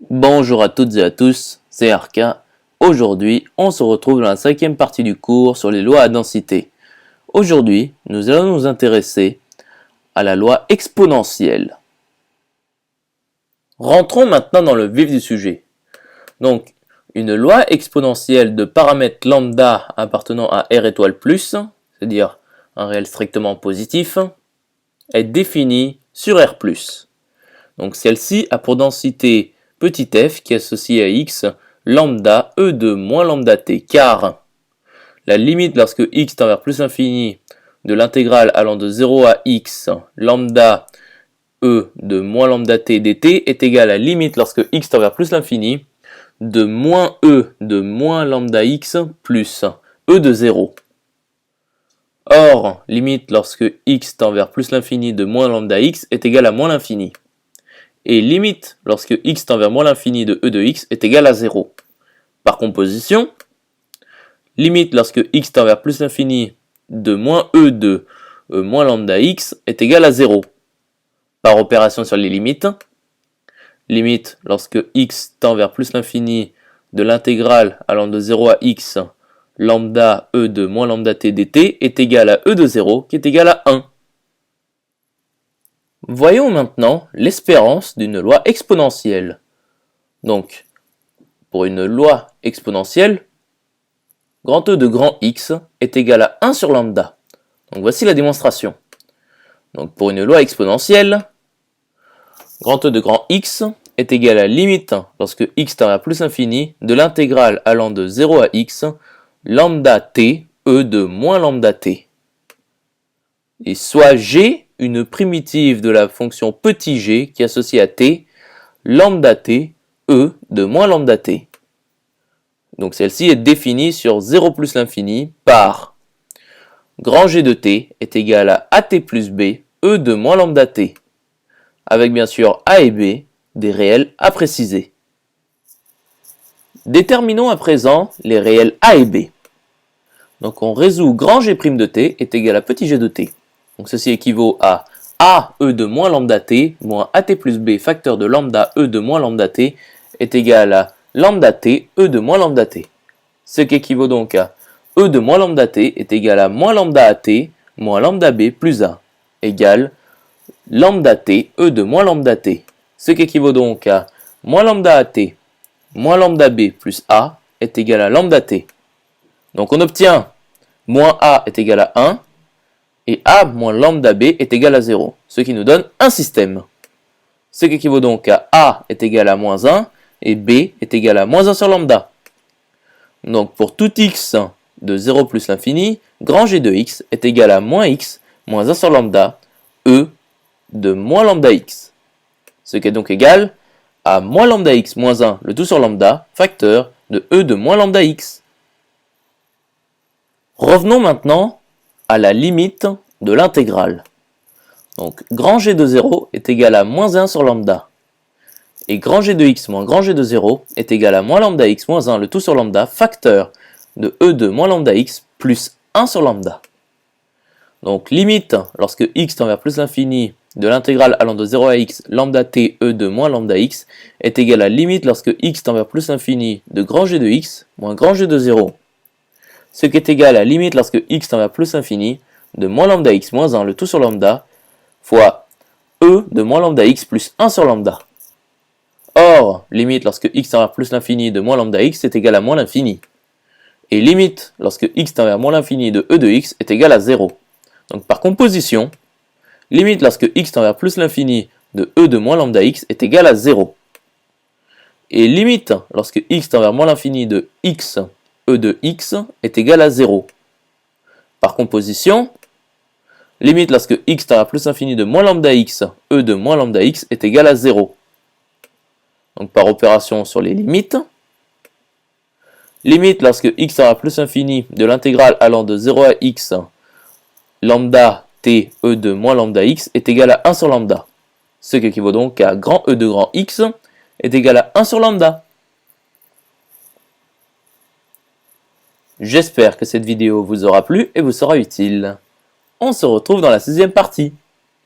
Bonjour à toutes et à tous, c'est Arca. Aujourd'hui, on se retrouve dans la 5e partie du cours sur les lois à densité. Aujourd'hui, nous allons nous intéresser à la loi exponentielle. Rentrons maintenant dans le vif du sujet. Donc, une loi exponentielle de paramètres lambda appartenant à R étoile plus, c'est-à-dire un réel strictement positif, est définie sur R+. Donc celle-ci a pour densité petit f qui est associé à x lambda e de moins lambda t, car la limite lorsque x tend vers plus l'infini de l'intégrale allant de 0 à x lambda e de moins lambda t dt est égale à la limite lorsque x tend vers plus l'infini de moins e de moins lambda x plus e de 0. Or, limite lorsque x tend vers plus l'infini de moins lambda x est égale à moins l'infini. Et limite lorsque x tend vers moins l'infini de e de x est égal à 0. Par composition, limite lorsque x tend vers plus l'infini de moins e de moins lambda x est égal à 0. Par opération sur les limites, limite lorsque x tend vers plus l'infini de l'intégrale allant de 0 à x lambda e de moins lambda t dt est égal à e de 0 qui est égal à 1. Voyons maintenant l'espérance d'une loi exponentielle. Donc, pour une loi exponentielle, grand E de grand X est égal à 1 sur lambda. Donc voici la démonstration. Donc pour une loi exponentielle, grand E de grand X est égal à la limite lorsque x tend à plus infini de l'intégrale allant de 0 à x lambda t E de moins lambda t. Et soit G une primitive de la fonction petit g qui est associée à t, lambda t, e de moins lambda t. Donc celle-ci est définie sur 0 plus l'infini par grand G de t est égal à at plus b, e de moins lambda t, avec bien sûr a et b des réels à préciser. Déterminons à présent les réels a et b. Donc on résout grand G' de t est égal à petit g de t. Donc ceci équivaut à a e de moins lambda t moins at plus b facteur de lambda e de moins lambda t est égal à lambda t e de moins lambda t. Ce qui équivaut donc à e de moins lambda t est égal à moins lambda at moins lambda b plus a égale lambda t e de moins lambda t. Ce qui équivaut donc à moins lambda at moins lambda b plus a est égal à lambda t. Donc on obtient moins a est égal à 1 et a moins lambda b est égal à 0, ce qui nous donne un système. Ce qui équivaut donc à a est égal à moins 1 et b est égal à moins 1 sur lambda. Donc pour tout x de 0 plus l'infini, grand G de x est égal à moins x moins 1 sur lambda, e de moins lambda x. Ce qui est donc égal à moins lambda x moins 1 le tout sur lambda, facteur de e de moins lambda x. Revenons maintenant à la limite de l'intégrale. Donc grand G de 0 est égal à moins 1 sur lambda. Et grand G de x moins grand G de 0 est égal à moins lambda x moins 1 le tout sur lambda, facteur de e de moins lambda x plus 1 sur lambda. Donc limite lorsque x tend vers plus l'infini de l'intégrale allant de 0 à x lambda t e de moins lambda x est égal à limite lorsque x tend vers plus l'infini de grand G de x moins grand G de 0. Ce qui est égal à limite lorsque x tend vers plus l'infini de moins lambda x moins 1 le tout sur lambda fois e de moins lambda x plus 1 sur lambda. Or, limite lorsque x tend vers plus l'infini de moins lambda x est égal à moins l'infini. Et limite lorsque x tend vers moins l'infini de e de x est égal à 0. Donc par composition, limite lorsque x tend vers plus l'infini de e de moins lambda x est égal à 0. Et limite lorsque x tend vers moins l'infini de x e de x est égal à 0. Par composition, limite lorsque x tend vers plus l'infini de moins lambda x, e de moins lambda x est égal à 0. Donc par opération sur les limites, limite lorsque x tend vers plus l'infini de l'intégrale allant de 0 à x, lambda t e de moins lambda x est égal à 1 sur lambda. Ce qui équivaut donc à grand E de grand x est égal à 1 sur lambda. J'espère que cette vidéo vous aura plu et vous sera utile. On se retrouve dans la 6e partie.